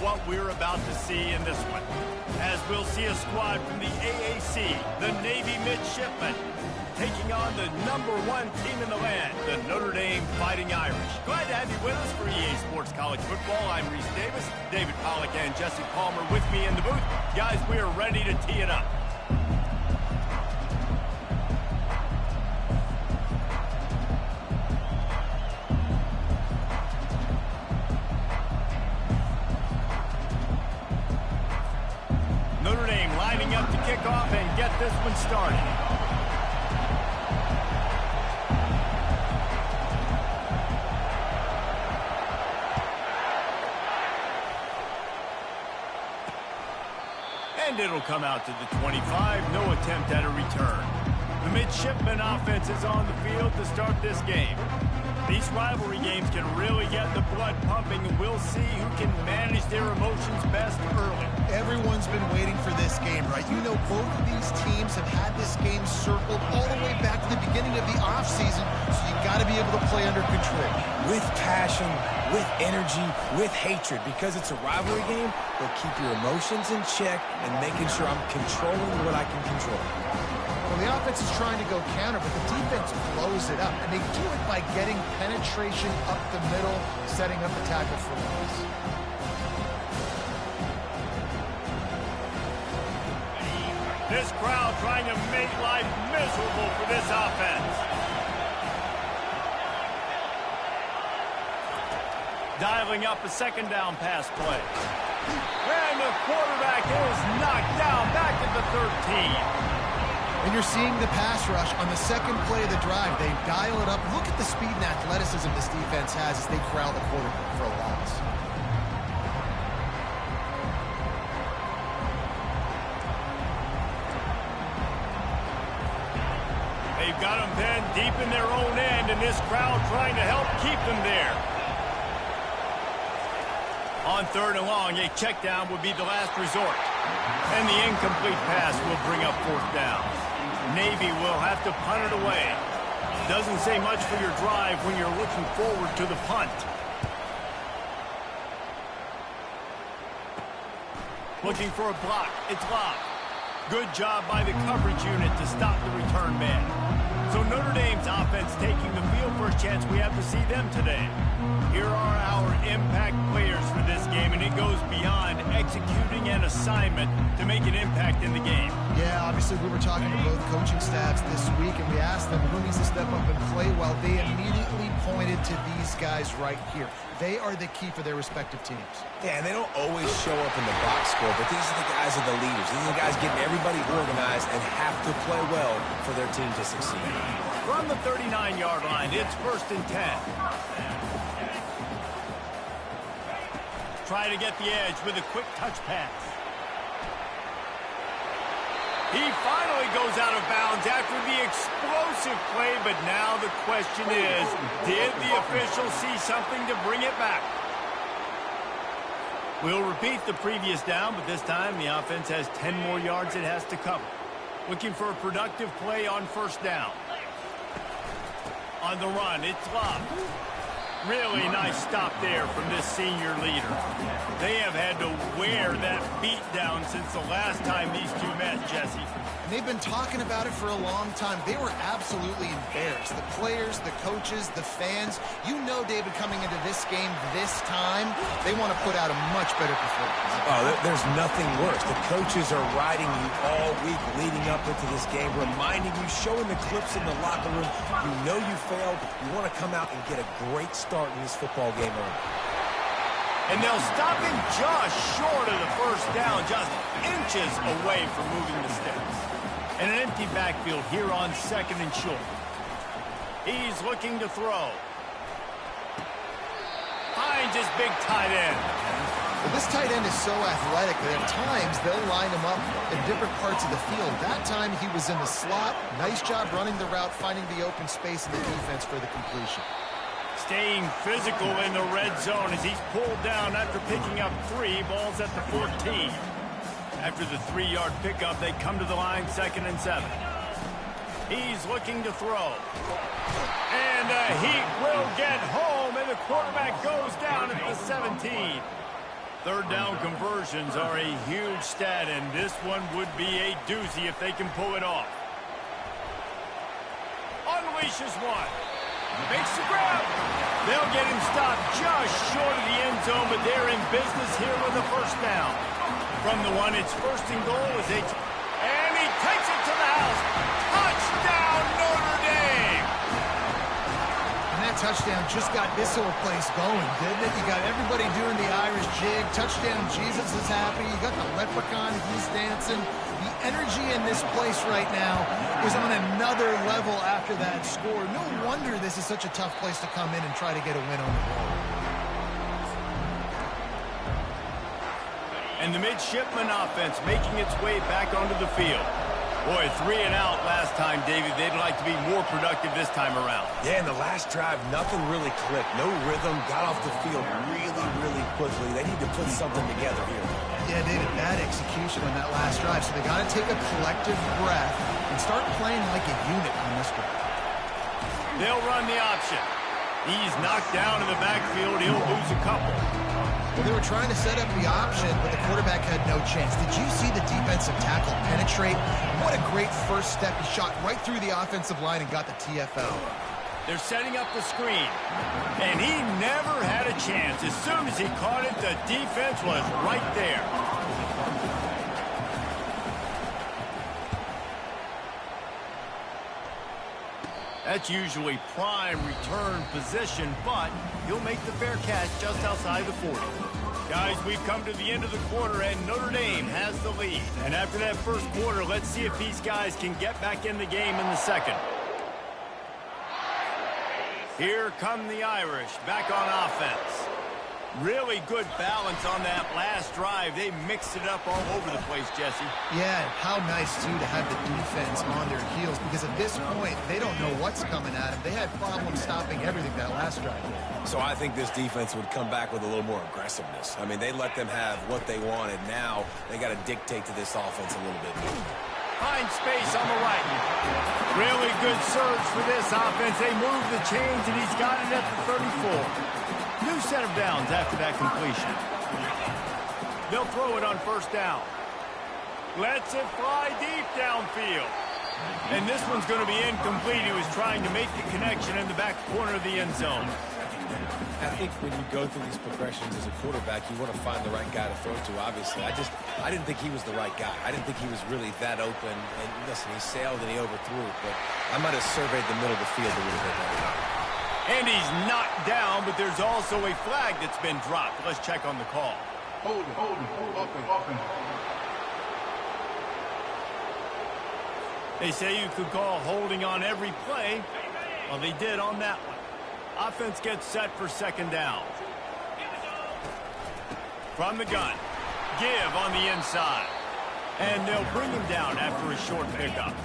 what we're about to see in this one, as we'll see a squad from the AAC, the Navy Midshipmen, taking on the #1 team in the land, the Notre Dame Fighting Irish. Glad to have you with us for EA Sports College Football. I'm Reese Davis, David Pollack and Jesse Palmer with me in the booth. Guys, we are ready to tee it up. Notre Dame lining up to kick off and get this one started. And it'll come out to the 25. No attempt at a return. The Midshipman offense is on the field to start this game. These rivalry games can really get the blood pumping, and we'll see who can manage their emotions best early. Everyone's been waiting for this game, right? You know, both of these teams have had this game circled all the way back to the beginning of the offseason, so you got to be able to play under control. With passion, with energy, with hatred. Because it's a rivalry game, they'll keep your emotions in check and making sure I'm controlling what I can control. Well, the offense is trying to go counter, but the defense blows it up, and they do it by getting penetration up the middle, setting up a tackle for loss. This crowd trying to make life miserable for this offense. Dialing up a second down pass play. And the quarterback is knocked down back at the 13. And you're seeing the pass rush on the second play of the drive. They dial it up. Look at the speed and athleticism this defense has as they corral the quarterback for a loss. They've got them pinned deep in their own end, and this crowd trying to help keep them there. On 3rd and long, a check down would be the last resort. And the incomplete pass will bring up 4th down. Navy will have to punt it away. Doesn't say much for your drive when you're looking forward to the punt. Looking for a block. It's locked. Good job by the coverage unit to stop the return man. So Notre Dame's offense taking the field. First chance we have to see them today. Here are our impact players for this game, and it goes beyond executing an assignment to make an impact in the game. Yeah, obviously we were talking to both coaching staffs this week, and we asked them who needs to step up and play well. They immediately pointed to these guys right here. They are the key for their respective teams. Yeah, and they don't always show up in the box score, but these are the guys that are the leaders. These are the guys getting everybody organized and have to play well for their team to succeed. From the 39-yard line, it's 1st and 10. Try to get the edge with a quick touch pass. He finally goes out of bounds after the explosive play, but now the question is, did the official see something to bring it back? We'll repeat the previous down, but this time the offense has 10 more yards it has to cover. Looking for a productive play on 1st down. On the run, it's locked. Really nice stop there from this senior leader. They have had to wear that beat down since the last time these two met, Jesse. And they've been talking about it for a long time. They were absolutely embarrassed. The players, the coaches, the fans. You know, David, coming into this game this time, they want to put out a much better performance. Oh, there's nothing worse. The coaches are riding you all week leading up into this game, reminding you, showing the clips in the locker room. You know you failed. You want to come out and get a great start in this football game early. And they'll stop him just short of the 1st down, just inches away from moving the sticks. And an empty backfield here on 2nd and short. He's looking to throw. Finds his big tight end. Well, this tight end is so athletic that at times they'll line him up in different parts of the field. That time he was in the slot. Nice job running the route, finding the open space in the defense for the completion. Staying physical in the red zone as he's pulled down after picking up 3 balls at the 14. After the 3-yard pickup, they come to the line, 2nd and 7. He's looking to throw. And he will get home, and the quarterback goes down at the 17. Third down conversions are a huge stat, and this one would be a doozy if they can pull it off. Unleashes one. Makes the grab. They'll get him stopped just short of the end zone, but they're in business here with a first down. From the one, it's first and goal as they... And he takes it to the house. Touchdown, Notre Dame! And that touchdown just got this whole place going, didn't it? You got everybody doing the Irish jig. Touchdown, Jesus is happy. You got the leprechaun, he's dancing. The energy in this place right now is on another level after that score. No wonder this is such a tough place to come in and try to get a win on the road. And the midshipman offense making its way back onto the field. Boy, 3 and out last time, David. They'd like to be more productive this time around. Yeah, in the last drive, nothing really clicked. No rhythm, got off the field really quickly. They need to put something together here. Yeah, David, bad execution on that last drive, so they got to take a collective breath and start playing like a unit on this one. They'll run the option. He's knocked down in the backfield. He'll lose a couple. Well, they were trying to set up the option, but the quarterback had no chance. Did you see the defensive tackle penetrate? What a great first step. He shot right through the offensive line and got the TFL. They're setting up the screen, and he never had a chance. As soon as he caught it, the defense was right there. That's usually prime return position, but he'll make the fair catch just outside the 40. Guys, we've come to the end of the quarter, and Notre Dame has the lead. And after that first quarter, let's see if these guys can get back in the game in the second. Here come the Irish back on offense. Really good balance on that last drive. They mixed it up all over the place, Jesse. Yeah, how nice, too, to have the defense on their heels, because at this point, they don't know what's coming at them. They had problems stopping everything that last drive. So I think this defense would come back with a little more aggressiveness. I mean, they let them have what they wanted. Now they got to dictate to this offense a little bit more. Find space on the right. Really good surge for this offense. They move the chains, and he's got it at the 34. New set of downs after that completion. They'll throw it on first down. Lets it fly deep downfield. And this one's going to be incomplete. He was trying to make the connection in the back corner of the end zone. I think when you go through these progressions as a quarterback, you want to find the right guy to throw to, obviously. I didn't think he was the right guy. I didn't think he was really that open. And listen, he sailed and he overthrew it, but I might have surveyed the middle of the field a little bit better. And he's knocked down, but there's also a flag that's been dropped. Let's check on the call. Hold it. They say you could call holding on every play. Well, they did on that one. Offense gets set for second down. From the gun. Give on the inside. And they'll bring him down after a short pickup.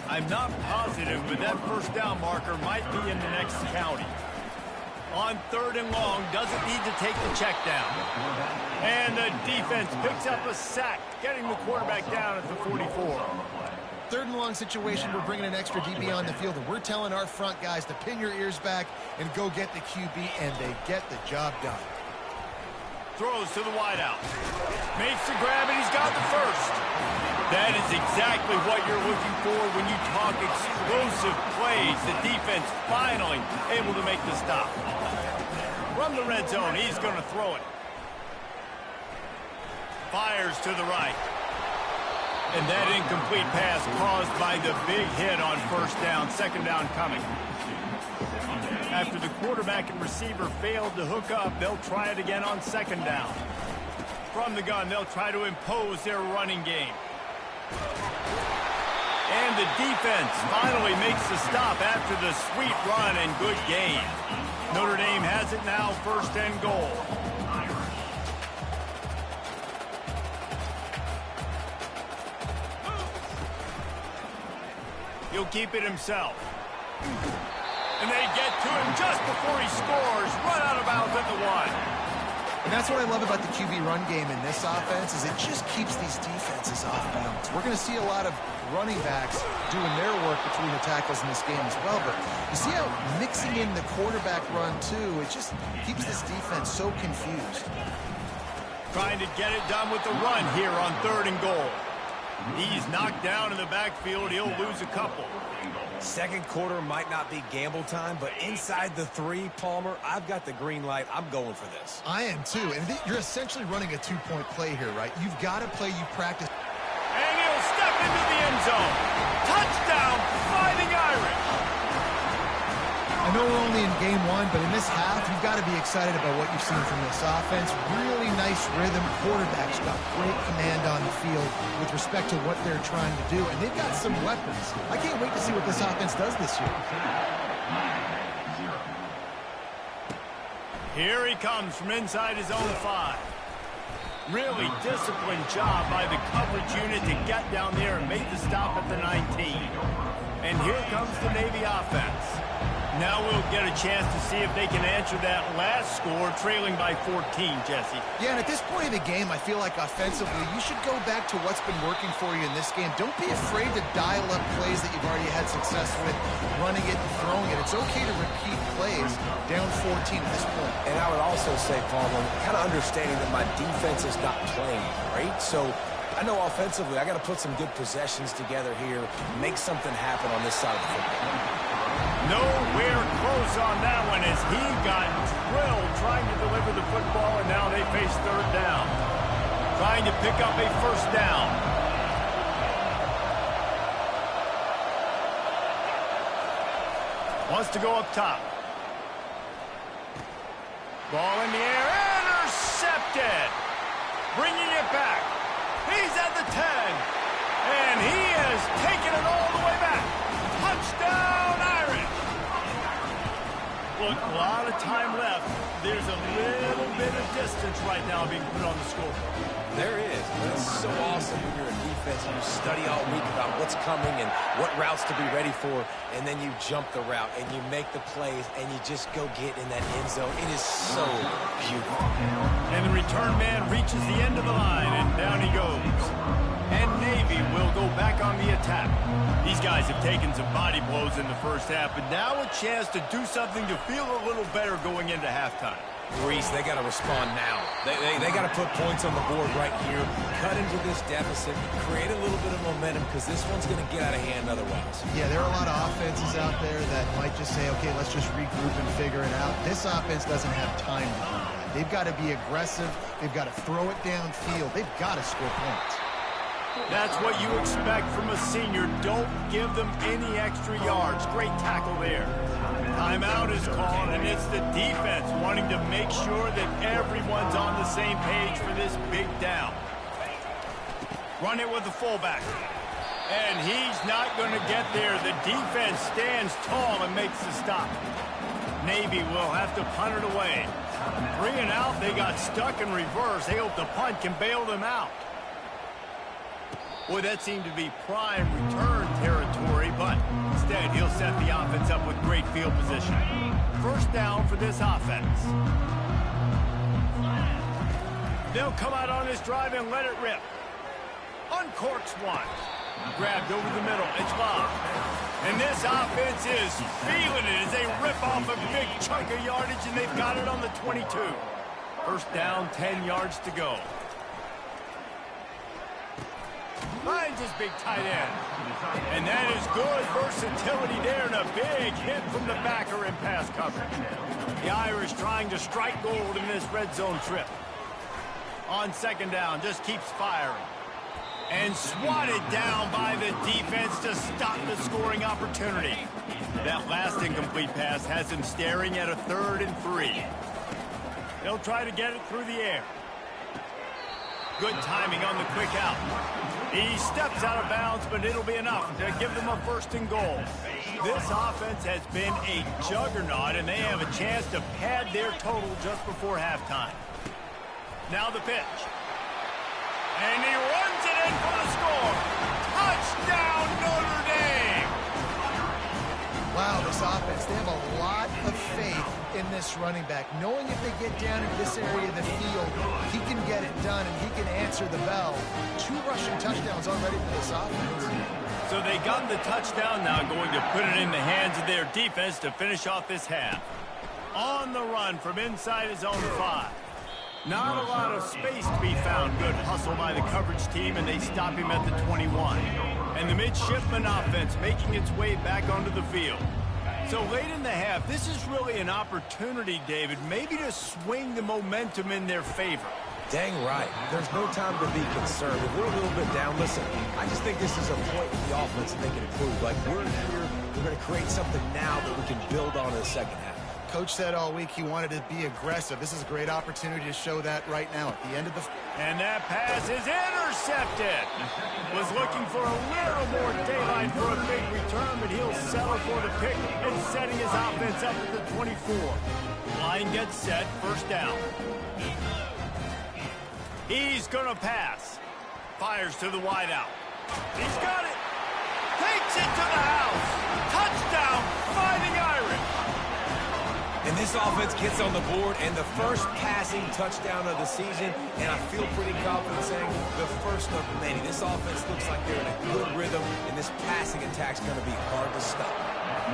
I'm not positive, but that first down marker might be in the next county. On third and long, doesn't need to take the check down. And the defense picks up a sack, getting the quarterback down at the 44. Third and long situation, we're bringing an extra DB on the field, and we're telling our front guys to pin your ears back and go get the QB, and they get the job done. Throws to the wideout. Makes the grab, and he's got the first. That is exactly what you're looking for when you talk explosive plays. The defense finally able to make the stop. From the red zone, he's going to throw it. Fires to the right. And that incomplete pass caused by the big hit on first down. Second down coming. After the quarterback and receiver failed to hook up, they'll try it again on second down. From the gun, they'll try to impose their running game. And the defense finally makes the stop after the sweet run and good gain. Notre Dame has it now, first and goal. He'll keep it himself. And they get to him just before he scores. Run out of bounds at the 1. And that's what I love about the QB run game in this offense, is it just keeps these defenses off balance. We're going to see a lot of running backs doing their work between the tackles in this game as well. But you see how mixing in the quarterback run, too, it just keeps this defense so confused. Trying to get it done with the run here on 3rd and goal. He's knocked down in the backfield. He'll lose a couple. Second quarter might not be gamble time, but inside the 3, Palmer, I've got the green light. I'm going for this. I am too, and you're essentially running a 2-point play here, right? You've got to play you practice. And he'll step into the end zone. Touchdown, Fighting Irish. I know we're only in game 1, but in this half, you've got to be excited about what you've seen from this offense. Really nice rhythm. Quarterback's got great command on the field with respect to what they're trying to do, and they've got some weapons. I can't wait to see what this offense does this year. Here he comes from inside his own 5. Really disciplined job by the coverage unit to get down there and make the stop at the 19. And here comes the Navy offense. Now we'll get a chance to see if they can answer that last score, trailing by 14, Jesse. Yeah, and at this point of the game, I feel like offensively, you should go back to what's been working for you in this game. Don't be afraid to dial up plays that you've already had success with, running it and throwing it. It's okay to repeat plays down 14 at this point. And I would also say, Palmer, kind of understanding that my defense is not playing great, so I know offensively I got to put some good possessions together here, make something happen on this side of the football. Nowhere close on that one as he got drilled trying to deliver the football, and now they face 3rd down. Trying to pick up a 1st down. Wants to go up top. Ball in the air, intercepted. Bringing it back. He's at the 10. And he has taken it all the way back. Touchdown, Irish. Look, a lot of time left. There's a little bit of distance right now being put on the scoreboard. There is. But it's so awesome when you're a defense and you study all week about what's coming and what routes to be ready for, and then you jump the route and you make the plays and you just go get in that end zone. It is so beautiful. And the return man reaches the end of the line, and down he goes. And Navy will go back on the attack. These guys have taken some body blows in the first half, but now a chance to do something to feel a little better going into halftime. Reese, they got to respond now. They got to put points on the board right here, cut into this deficit, create a little bit of momentum, because this one's going to get out of hand otherwise. Yeah, there are a lot of offenses out there that might just say, okay, let's just regroup and figure it out. This offense doesn't have time to do that. They've got to be aggressive. They've got to throw it downfield. They've got to score points. That's what you expect from a senior. Don't give them any extra yards. Great tackle there. Timeout is called, and it's the defense wanting to make sure that everyone's on the same page for this big down. Run it with the fullback. And he's not going to get there. The defense stands tall and makes the stop. Navy will have to punt it away. 3 and out, they got stuck in reverse. They hope the punt can bail them out. Boy, that seemed to be prime return territory, but instead he'll set the offense up with great field position. 1st down for this offense. They'll come out on this drive and let it rip. Uncorks one. Grabbed over the middle. It's lob. And this offense is feeling it as they rip off a big chunk of yardage, and they've got it on the 22. 1st down, 10 yards to go. Finds his big tight end. And that is good versatility there, and a big hit from the backer in pass coverage. The Irish trying to strike gold in this red zone trip. On 2nd down, just keeps firing. And swatted down by the defense to stop the scoring opportunity. That last incomplete pass has him staring at a 3rd and 3. They'll try to get it through the air. Good timing on the quick out. He steps out of bounds, but it'll be enough to give them a 1st and goal. This offense has been a juggernaut, and they have a chance to pad their total just before halftime. Now the pitch. And he runs it in for the score. Touchdown, Notre Dame! Wow, this offense, they have a lot of faith in this running back, knowing if they get down into this area of the field, he can get it done and he can answer the bell. 2 rushing touchdowns already for this offense. So they got the touchdown, now going to put it in the hands of their defense to finish off this half. On the run from inside his own 5. Not a lot of space to be found. Good hustle by the coverage team, and they stop him at the 21. And the midshipman offense making its way back onto the field. So late in the half, this is really an opportunity, David, maybe to swing the momentum in their favor. Dang right. There's no time to be concerned. If we're a little bit down, listen, I just think this is a point with the offense that they can improve. Like, we're here, we're going to create something now that we can build on in the second half. Coach said all week he wanted to be aggressive. This is a great opportunity to show that right now at the end of the... And that pass is intercepted. Was looking for a little more daylight for a big return, but he'll settle for the pick and setting his offense up at the 24. Line gets set, first down. He's going to pass. Fires to the wideout. He's got it. Takes it to the house. Touchdown, Fighting Irish. And this offense gets on the board, and the first passing touchdown of the season, and I feel pretty confident saying the first of many. This offense looks like they're in a good rhythm, and this passing attack's going to be hard to stop.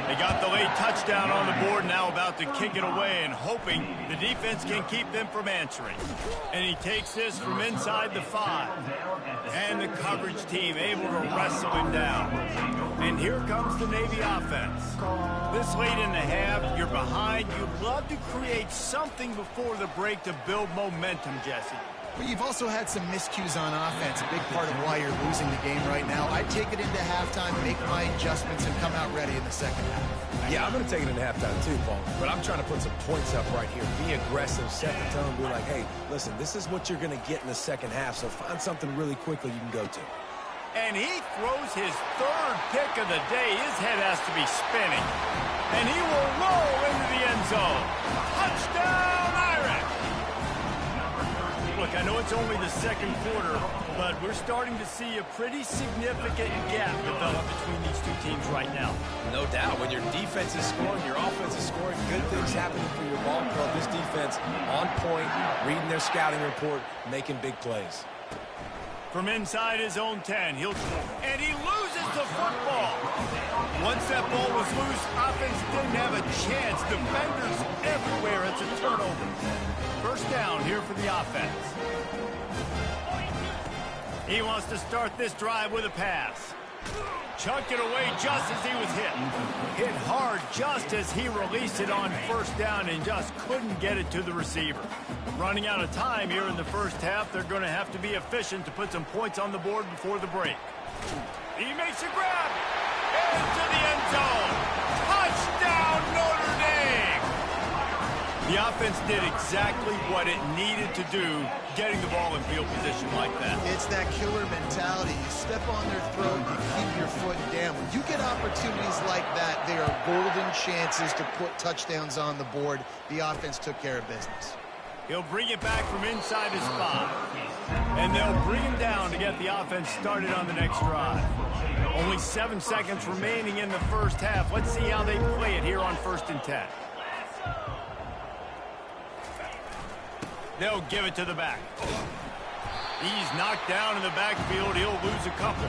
They got the late touchdown on the board, now about to kick it away and hoping the defense can keep them from answering. And he takes this from inside the 5. And the coverage team able to wrestle him down. And here comes the Navy offense. This late in the half, you're behind. You'd love to create something before the break to build momentum, Jesse. But you've also had some miscues on offense, a big part of why you're losing the game right now. I'd take it into halftime, make my adjustments, and come out ready in the second half. Yeah, I'm going to take it into halftime too, Paul. But I'm trying to put some points up right here. Be aggressive, set the tone, be like, hey, listen, this is what you're going to get in the second half, so find something really quickly you can go to. And he throws his third pick of the day. His head has to be spinning. And he will roll into the end zone. Touchdown, Irish! Look, I know it's only the second quarter, but we're starting to see a pretty significant gap develop between these two teams right now. No doubt. When your defense is scoring, your offense is scoring, good things happening for your ball club. This defense on point, reading their scouting report, making big plays. From inside his own 10, and he loses the football. Once that ball was loose, offense didn't have a chance. Defenders everywhere. It's a turnover. First down here for the offense. He wants to start this drive with a pass. Chunked it away just as he was hit. Hit hard just as he released it on first down and just couldn't get it to the receiver. Running out of time here in the first half, they're going to have to be efficient to put some points on the board before the break. He makes a grab into the end zone. Touchdown, Notre Dame! The offense did exactly what it needed to do, getting the ball in field position like that. It's that killer mentality. You step on their throat, you keep your foot down. When you get opportunities like that, they are golden chances to put touchdowns on the board. The offense took care of business. He'll bring it back from inside his 5. And they'll bring him down to get the offense started on the next drive. Only 7 seconds remaining in the first half. Let's see how they play it here on 1st and 10. They'll give it to the back. He's knocked down in the backfield. He'll lose a couple.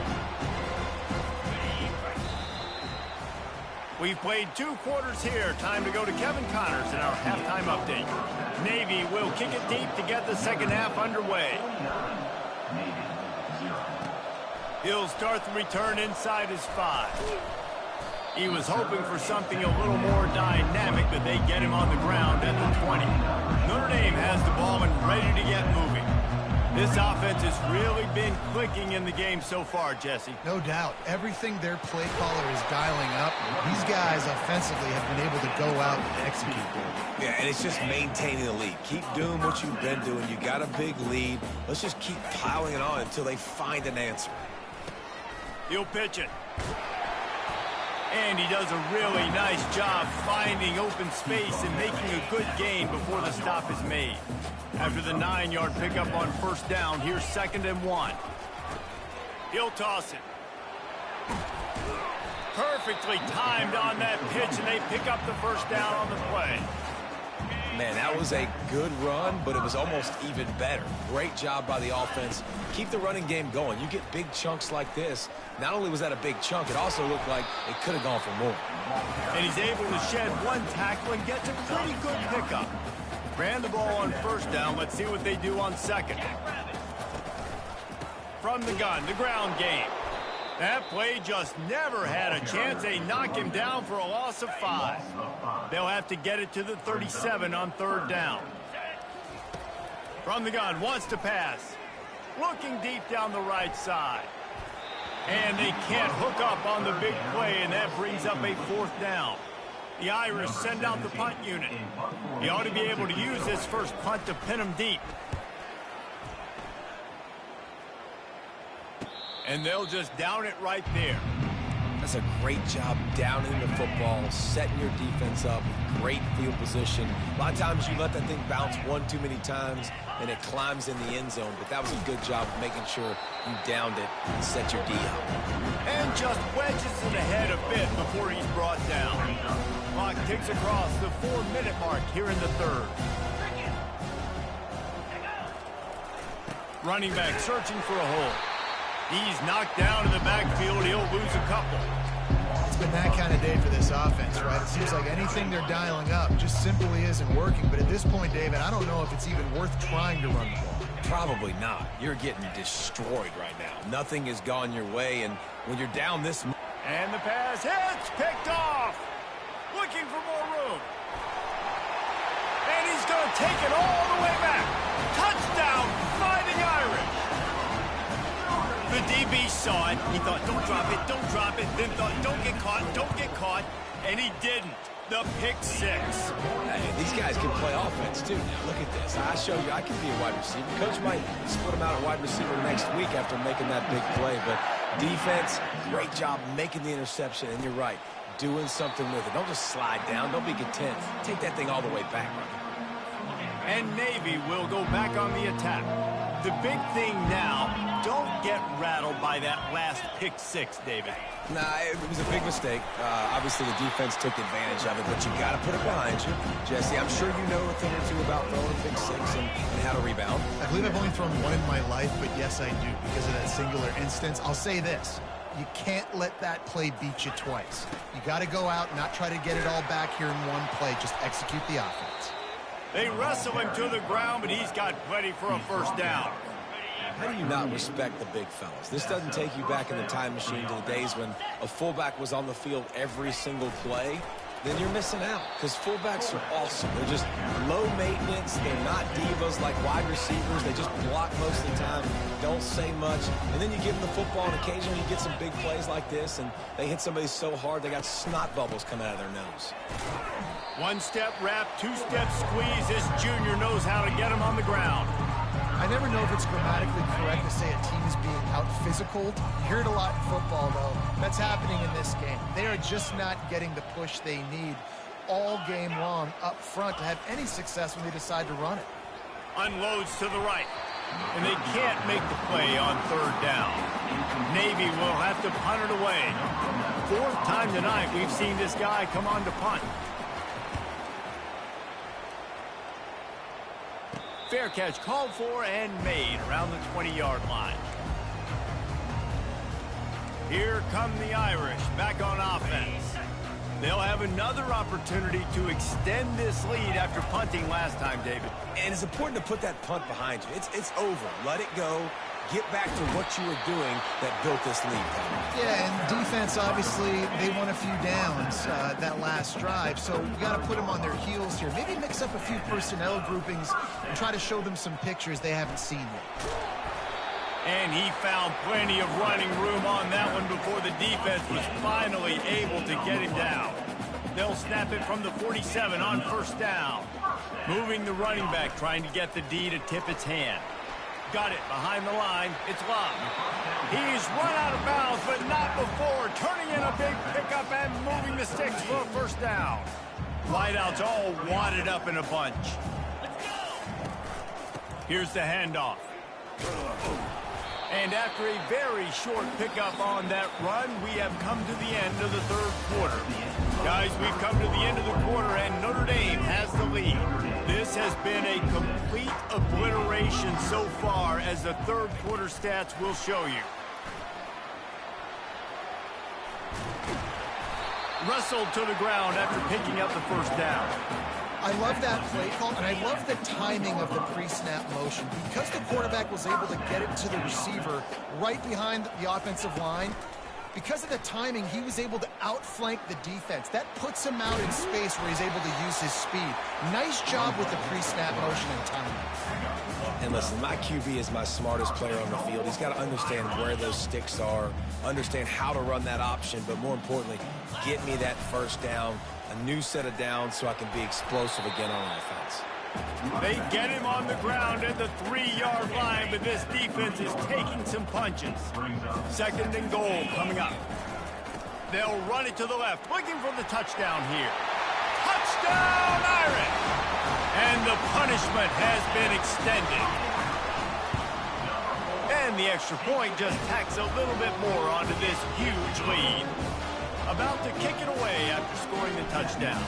We've played 2 quarters here. Time to go to Kevin Connors in our halftime update. Navy will kick it deep to get the second half underway. He'll start the return inside his 5. He was hoping for something a little more dynamic, but they get him on the ground at the 20. Notre Dame has the ball and ready to get moving. This offense has really been clicking in the game so far, Jesse. No doubt. Everything their play caller is dialing up, these guys offensively have been able to go out and execute. Yeah, and it's just maintaining the lead. Keep doing what you've been doing. You got a big lead. Let's just keep piling it on until they find an answer. He'll pitch it. And he does a really nice job finding open space and making a good gain before the stop is made. After the 9-yard pickup on first down, here's 2nd and 1. He'll toss it. Perfectly timed on that pitch, and they pick up the first down on the play. Man, that was a good run, but it was almost even better. Great job by the offense. Keep the running game going. You get big chunks like this. Not only was that a big chunk, it also looked like it could have gone for more. And he's able to shed 1 tackle and gets a pretty good pickup. Ran the ball on first down. Let's see what they do on second. From the gun, the ground game. That play just never had a chance. They knock him down for a loss of 5. They'll have to get it to the 37 on third down. From the gun, wants to pass. Looking deep down the right side. And they can't hook up on the big play, and that brings up a fourth down. The Irish send out the punt unit. He ought to be able to use this first punt to pin him deep. And they'll just down it right there. That's a great job downing the football, setting your defense up, great field position. A lot of times you let that thing bounce one too many times and it climbs in the end zone, but that was a good job of making sure you downed it and set your D up. And just wedges it ahead a bit before he's brought down. Clock ticks across the 4-minute mark here in the third. Running back searching for a hole. He's knocked down in the backfield. He'll lose a couple. It's been that kind of day for this offense, right? It seems like anything they're dialing up just simply isn't working. But at this point, David, I don't know if it's even worth trying to run the ball. Probably not. You're getting destroyed right now. Nothing has gone your way, and when you're down this... And the pass hits, picked off. Looking for more room. And he's going to take it all the way back. Touchdown, Fighting Irish. The DB saw it. He thought, don't drop it, don't drop it. Then thought, don't get caught. And he didn't. The pick 6. Hey, these guys can play offense, too. Now, look at this. I show you I can be a wide receiver. Coach might split him out at wide receiver next week after making that big play. But defense, great job making the interception. And you're right, doing something with it. Don't just slide down. Don't be content. Take that thing all the way back. And Navy will go back on the attack. The big thing now, don't get rattled by that last pick 6, David. Nah, it was a big mistake. Obviously, the defense took advantage of it, but you got to put it behind you. Jesse, I'm sure you know a thing or two about throwing pick 6 and how to rebound. I believe I've only thrown one in my life, but yes, I do because of that singular instance. I'll say this. You can't let that play beat you twice. You got to go out and not try to get it all back here in one play. Just execute the offense. They wrestle him to the ground, but he's got plenty for a first down. How do you not respect the big fellas? This doesn't take you back in the time machine to the days when a fullback was on the field every single play. Then you're missing out because fullbacks are awesome. They're just low maintenance. They're not divas like wide receivers. They just block most of the time, don't say much. And then you give them the football, and occasionally you get some big plays like this, and they hit somebody so hard they got snot bubbles coming out of their nose. One-step wrap, two-step squeeze. This junior knows how to get him on the ground. I never know if it's grammatically correct to say a team is being out-physicaled. You hear it a lot in football, though. That's happening in this game. They are just not getting the push they need all game long up front to have any success when they decide to run it. Unloads to the right. And they can't make the play on third down. Navy will have to punt it away. 4th time tonight we've seen this guy come on to punt. Fair catch called for and made around the 20-yard line. Here come the Irish back on offense. They'll have another opportunity to extend this lead after punting last time, David. And it's important to put that punt behind you. It's over. Let it go. Get back to what you were doing that built this lead. Yeah, and defense, obviously, they won a few downs that last drive, so you got to put them on their heels here. Maybe mix up a few personnel groupings and try to show them some pictures they haven't seen yet. And he found plenty of running room on that one before the defense was finally able to get him down. They'll snap it from the 47 on first down. Moving the running back, trying to get the D to tip its hand. Got it behind the line. It's Love. He's run out of bounds, but not before. Turning in a big pickup and moving the sticks for a first down. Wideouts all wadded up in a bunch. Here's the handoff. And after a very short pickup on that run, we have come to the end of the third quarter. Guys, we've come to the end of the quarter, and Notre Dame has the lead. This has been a complete obliteration so far, as the third quarter stats will show you. Wrestled to the ground after picking up the first down. I love that play call, and I love the timing of the pre-snap motion. Because the quarterback was able to get it to the receiver right behind the offensive line, because of the timing, he was able to outflank the defense. That puts him out in space where he's able to use his speed. Nice job with the pre-snap motion and timing. And listen, my QB is my smartest player on the field. He's got to understand where those sticks are, understand how to run that option, but more importantly, get me that first down, a new set of downs so I can be explosive again on offense. They get him on the ground at the 3-yard line, but this defense is taking some punches. 2nd and goal coming up. They'll run it to the left, looking for the touchdown here. Touchdown, Irish! And the punishment has been extended. And the extra point just tacks a little bit more onto this huge lead. About to kick it away after scoring the touchdown.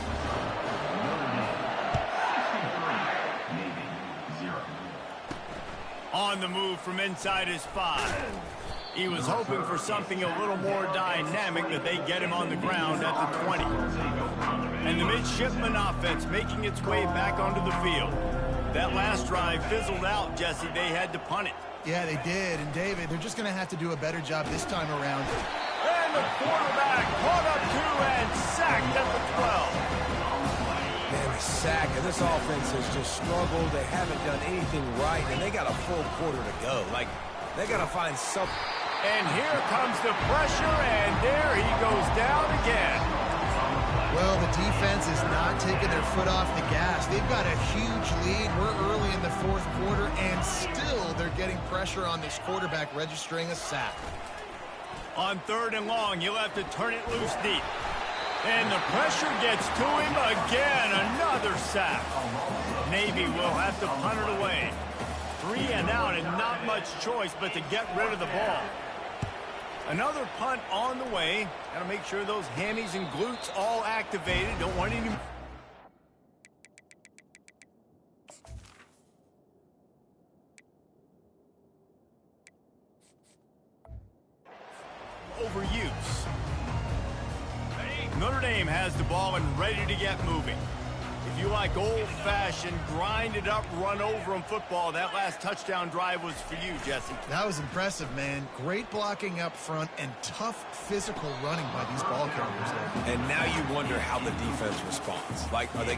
On the move from inside his 5. He was hoping for something a little more dynamic, but they get him on the ground at the 20. And the midshipman offense making its way back onto the field. That last drive fizzled out, Jesse. They had to punt it. Yeah, they did. And, David, they're just going to have to do a better job this time around. And the quarterback caught up to and sacked at the 12. Man, the sack, and this offense has just struggled. They haven't done anything right, and they got a full quarter to go. Like, they got to find something. And here comes the pressure, and there he goes down again. Well, the defense is not taking their foot off the gas. They've got a huge lead. We're early in the 4th quarter, and still they're getting pressure on this quarterback, registering a sack. On 3rd and long, you'll have to turn it loose deep. And the pressure gets to him again. Another sack. Navy will have to punt it away. 3 and out, and not much choice but to get rid of the ball. Another punt on the way. Got to make sure those hammies and glutes all activated. Don't want any overuse. Notre Dame has the ball and ready to get moving. If you like old-fashioned, grind-it-up, run-over-'em football, that last touchdown drive was for you, Jesse. That was impressive, man. Great blocking up front and tough physical running by these ball carriers there. And now you wonder how the defense responds. Like, are they...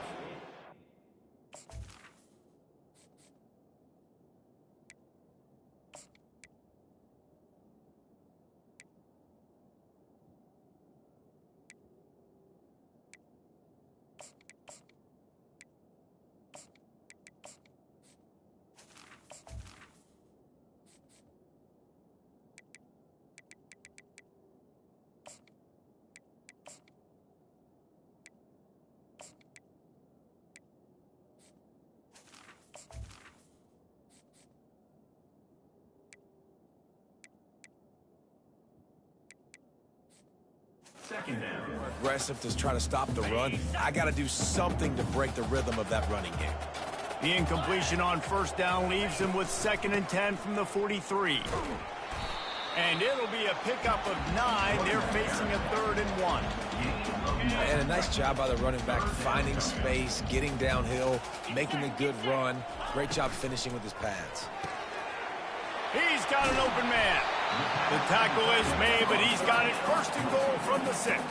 aggressive to try to stop the run. I got to do something to break the rhythm of that running game. The incompletion on 1st down leaves him with 2nd and 10 from the 43. And it'll be a pickup of 9. They're facing a 3rd and 1. And a nice job by the running back, finding space, getting downhill, making a good run. Great job finishing with his pads. He's got an open man. The tackle is made, but he's got it 1st and goal from the 6.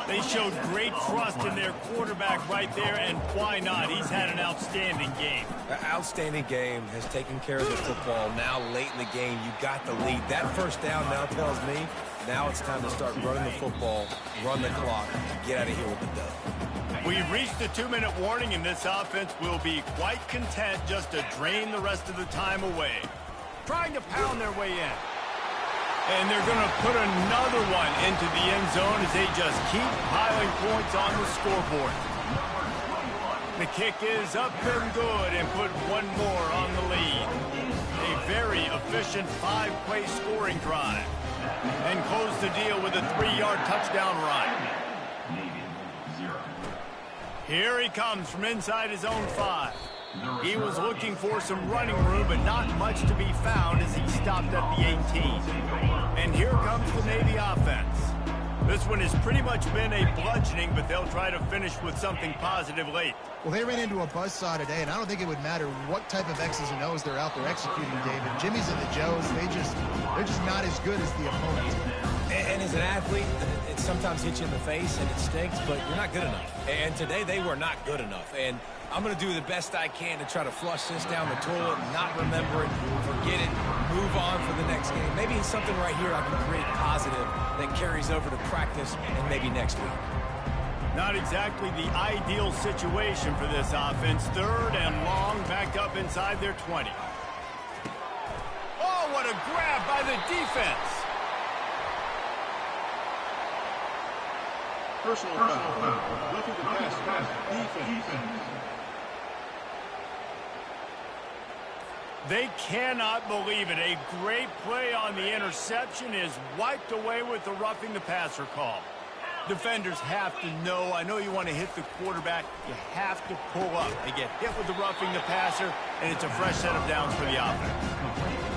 They showed great trust in their quarterback right there, and why not? He's had an outstanding game. An outstanding game, has taken care of the football. Now late in the game, you got the lead. That 1st down now tells me now it's time to start running the football, run the clock, get out of here with the dub. We've reached the 2-minute warning, and this offense will be quite content just to drain the rest of the time away. Trying to pound their way in. And they're going to put another one into the end zone as they just keep piling points on the scoreboard. The kick is up and good and put one more on the lead. A very efficient 5-play scoring drive. And close the deal with a 3-yard touchdown run. Here he comes from inside his own 5. He was looking for some running room, but not much to be found as he stopped at the 18. And here comes the Navy offense. This one has pretty much been a bludgeoning, but they'll try to finish with something positive late. Well, they ran into a buzzsaw today, and I don't think it would matter what type of X's and O's they're out there executing, David. Jimmy's and the Joes, they're just not as good as the opponent. And as an athlete, it sometimes hits you in the face and it stinks, but you're not good enough. And today they were not good enough. And I'm going to do the best I can to try to flush this down the toilet, not remember it, forget it, move on for the next game. Maybe it's something right here I can create positive that carries over to practice and maybe next week. Not exactly the ideal situation for this offense. 3rd and long, back up inside their 20. Oh, what a grab by the defense. Personal foul. Roughing the pass. Defense. They cannot believe it. A great play on the interception is wiped away with the roughing the passer call. Defenders have to know. I know you want to hit the quarterback. You have to pull up. They get hit with the roughing the passer, and it's a fresh set of downs for the offense.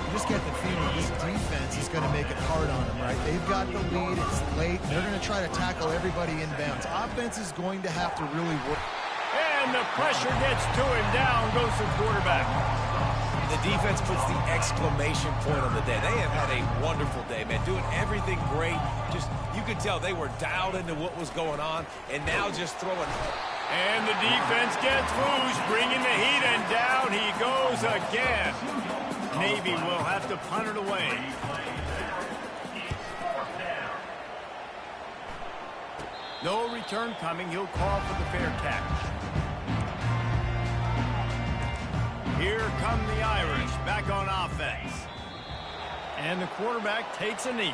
You just get the feeling this defense is going to make it hard on them, right? They've got the lead. It's late. They're going to try to tackle everybody inbounds. Offense is going to have to really work. And the pressure gets to him. Down goes the quarterback. The defense puts the exclamation point on the day. They have had a wonderful day, man, doing everything great. Just, you could tell they were dialed into what was going on, and now just throwing. And the defense gets loose, bringing the heat, and down he goes again. Navy will have to punt it away. No return coming. He'll call for the fair catch. Here come the Irish back on offense. And the quarterback takes a knee.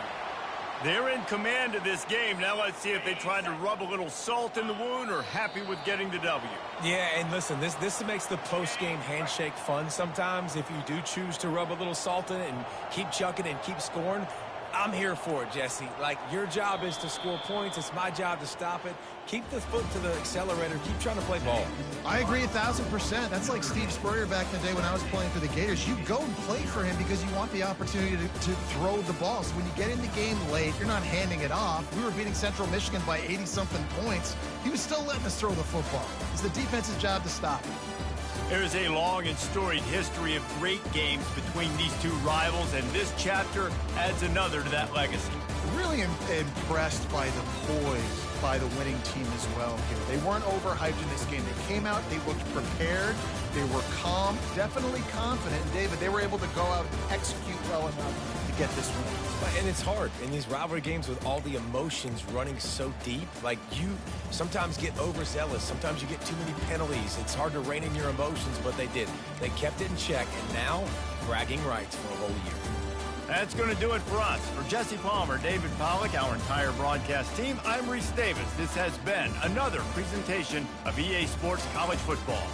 They're in command of this game. Now let's see if they try to rub a little salt in the wound or happy with getting the W. Yeah, and listen, this makes the post-game handshake fun sometimes. If you do choose to rub a little salt in it and keep chucking and keep scoring, I'm here for it, Jesse. Like, your job is to score points. It's my job to stop it. Keep the foot to the accelerator. Keep trying to play ball. I agree 1,000%. That's like Steve Spurrier back in the day when I was playing for the Gators. You go and play for him because you want the opportunity to throw the ball. So when you get in the game late, you're not handing it off. We were beating Central Michigan by 80-something points. He was still letting us throw the football. It's the defense's job to stop it. There's a long and storied history of great games between these two rivals, and this chapter adds another to that legacy. Really impressed by the poise by the winning team as well here. They weren't overhyped in this game. They came out, they looked prepared, they were calm, definitely confident. And David, they were able to go out and execute well enough to get this win. And it's hard in these rivalry games with all the emotions running so deep. Like, you sometimes get overzealous. Sometimes you get too many penalties. It's hard to rein in your emotions, but they did. They kept it in check, and now bragging rights for a whole year. That's going to do it for us. For Jesse Palmer, David Pollack, our entire broadcast team, I'm Reese Davis. This has been another presentation of EA Sports College Football.